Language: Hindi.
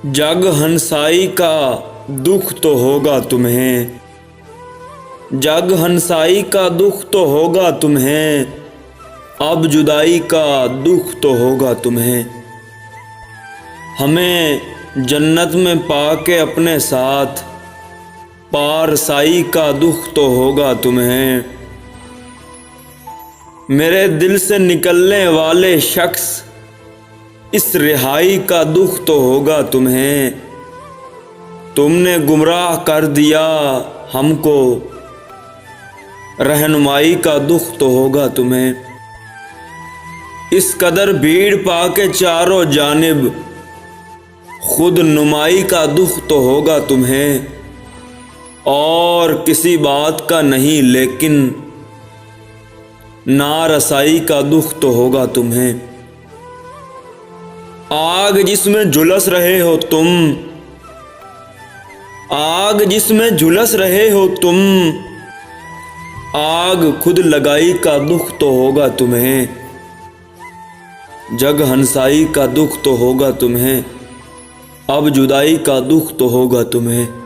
जग हंसाई का दुख तो होगा तुम्हें, जग हंसाई का दुख तो होगा तुम्हें, अब जुदाई का दुख तो होगा तुम्हें। हमें जन्नत में पाके अपने साथ पारसाई का दुख तो होगा तुम्हें। मेरे दिल से निकलने वाले शख्स इस रिहाई का दुख तो होगा तुम्हें। तुमने गुमराह कर दिया हमको, रहनुमाई का दुख तो होगा तुम्हें। इस कदर भीड़ पाके चारों जानिब खुद नुमाई का दुख तो होगा तुम्हें। और किसी बात का नहीं लेकिन नारसाई का दुख तो होगा तुम्हें। आग जिसमें झुलस रहे हो तुम, आग जिसमें झुलस रहे हो तुम, आग खुद लगाई का दुख तो होगा तुम्हें। जग हंसाई का दुख तो होगा तुम्हें, अब जुदाई का दुख तो होगा तुम्हें।